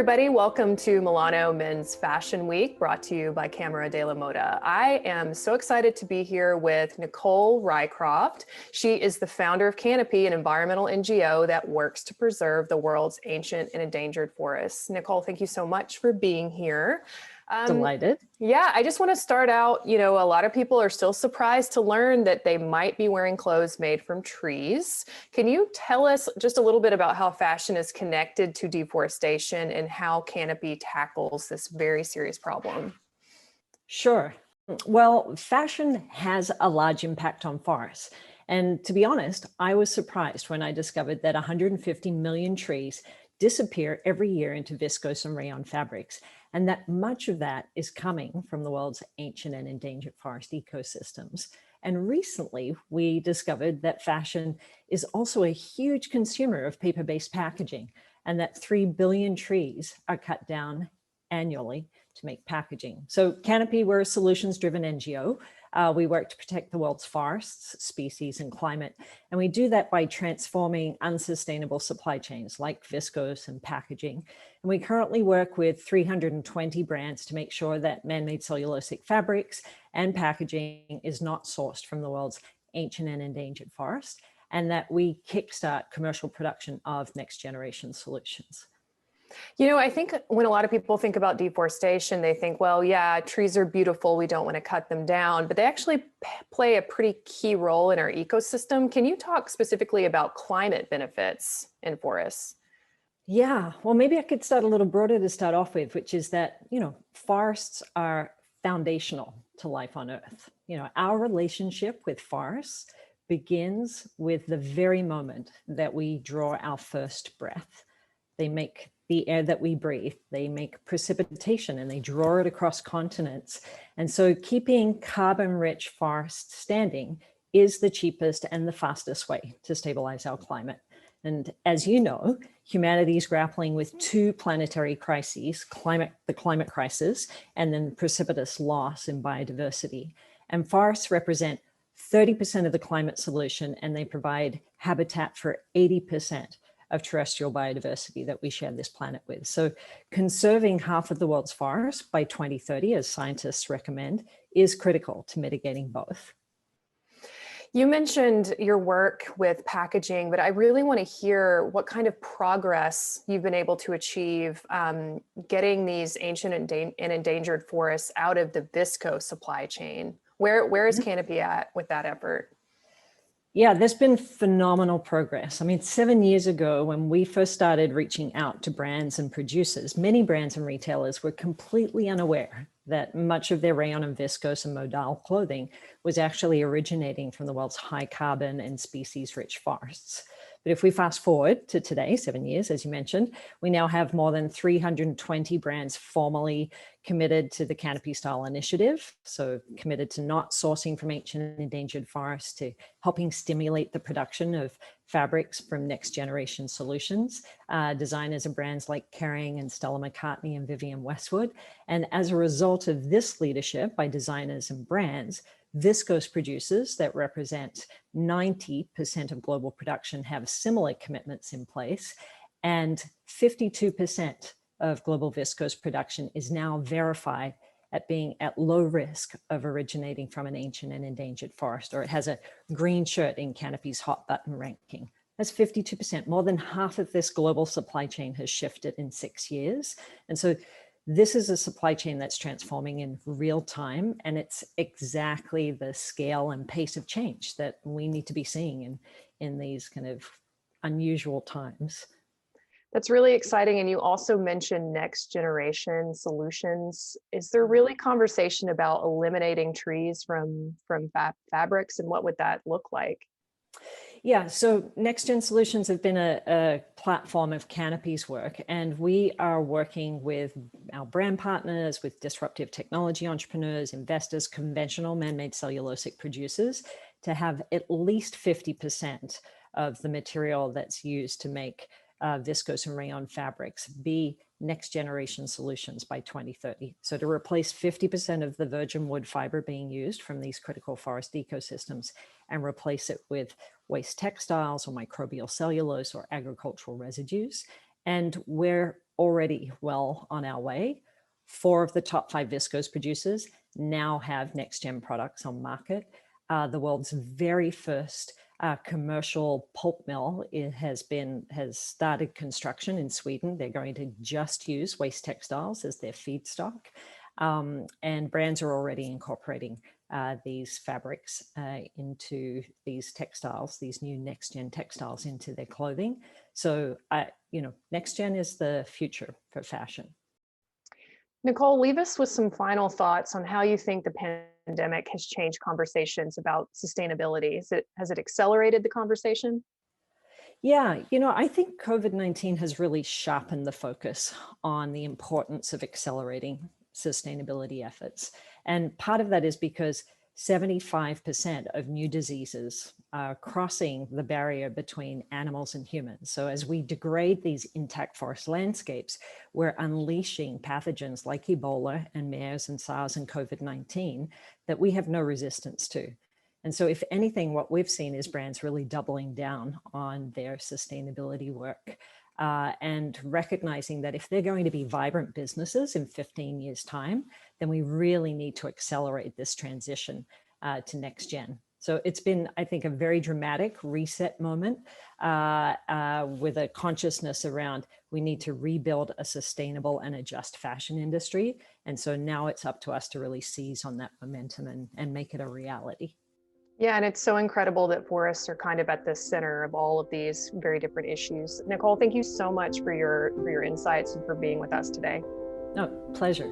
everybody. Welcome to Milano Men's Fashion Week, brought to you by Camera della Moda. I am so excited to be here with Nicole Rycroft. She is the founder of Canopy, an environmental NGO that works to preserve the world's ancient and endangered forests. Nicole, thank you so much for being here. Delighted. Yeah, I just want to start out, a lot of people are still surprised to learn that they might be wearing clothes made from trees. Can you tell us just a little bit about how fashion is connected to deforestation and how Canopy tackles this very serious problem? Sure. Well, fashion has a large impact on forests. And to be honest, I was surprised when I discovered that 150 million trees disappear every year into viscose and rayon fabrics, and that much of that is coming from the world's ancient and endangered forest ecosystems. And recently, we discovered that fashion is also a huge consumer of paper-based packaging, and that 3 billion trees are cut down annually to make packaging. So Canopy, we're a solutions-driven NGO. We work to protect the world's forests, species, and climate. And we do that by transforming unsustainable supply chains like viscose and packaging. And we currently work with 320 brands to make sure that man-made cellulosic fabrics and packaging is not sourced from the world's ancient and endangered forests, and that we kickstart commercial production of next generation solutions. I think when a lot of people think about deforestation, they think, well, yeah, trees are beautiful, we don't want to cut them down, but they actually play a pretty key role in our ecosystem. Can you talk specifically about climate benefits in forests? Yeah, well, maybe I could start a little broader to start off with, which is that, forests are foundational to life on Earth. Our relationship with forests begins with the very moment that we draw our first breath. They make the air that we breathe, they make precipitation, and they draw it across continents. And so keeping carbon-rich forests standing is the cheapest and the fastest way to stabilize our climate. And as you know, humanity is grappling with two planetary crises, the climate crisis, and then precipitous loss in biodiversity. And forests represent 30% of the climate solution, and they provide habitat for 80% of terrestrial biodiversity that we share this planet with. So conserving half of the world's forests by 2030, as scientists recommend, is critical to mitigating both. You mentioned your work with packaging, but I really want to hear what kind of progress you've been able to achieve getting these ancient and endangered forests out of the viscose supply chain. Where is Canopy at with that effort? Yeah, there's been phenomenal progress. I mean, 7 years ago, when we first started reaching out to brands and producers, many brands and retailers were completely unaware that much of their rayon and viscose and modal clothing was actually originating from the world's high carbon and species-rich forests. But if we fast forward to today, 7 years, as you mentioned, we now have more than 320 brands formally committed to the Canopy Style Initiative. So committed to not sourcing from ancient and endangered forests, to helping stimulate the production of fabrics from next generation solutions. Designers and brands like Kering and Stella McCartney and Vivienne Westwood. And as a result of this leadership by designers and brands, viscose producers that represent 90% of global production have similar commitments in place, and 52% of global viscose production is now verified at being at low risk of originating from an ancient and endangered forest, or it has a green shirt in Canopy's hot button ranking. That's 52%. More than half of this global supply chain has shifted in 6 years. And so this is a supply chain that's transforming in real time, and it's exactly the scale and pace of change that we need to be seeing in these kind of unusual times. That's really exciting. And you also mentioned next generation solutions. Is there really conversation about eliminating trees from fabrics, and what would that look like? Yeah, so Nextgen Solutions have been a platform of Canopy's work, and we are working with our brand partners, with disruptive technology entrepreneurs, investors, conventional man-made cellulosic producers, to have at least 50% of the material that's used to make viscose and rayon fabrics be next generation solutions by 2030. So to replace 50% of the virgin wood fiber being used from these critical forest ecosystems and replace it with waste textiles or microbial cellulose or agricultural residues, And we're already well on our way. 4 of the top 5 viscose producers now have Nextgen products on market. The world's very first commercial pulp mill has started construction in Sweden. They're going to just use waste textiles as their feedstock. And brands are already incorporating these fabrics into these textiles, these new Nextgen textiles into their clothing. So, Nextgen is the future for fashion. Nicole, leave us with some final thoughts on how you think the pandemic has changed conversations about sustainability. Has it accelerated the conversation? Yeah, I think COVID-19 has really sharpened the focus on the importance of accelerating sustainability efforts. And part of that is because 75% of new diseases are crossing the barrier between animals and humans. So as we degrade these intact forest landscapes, we're unleashing pathogens like Ebola and MERS and SARS and COVID-19 that we have no resistance to. And so if anything, what we've seen is brands really doubling down on their sustainability work and recognizing that if they're going to be vibrant businesses in 15 years' time, then we really need to accelerate this transition to Nextgen. So it's been, I think, a very dramatic reset moment with a consciousness around we need to rebuild a sustainable and a just fashion industry. And so now it's up to us to really seize on that momentum and make it a reality. Yeah, and it's so incredible that forests are kind of at the center of all of these very different issues. Nicole, thank you so much for your insights and for being with us today. No, pleasure.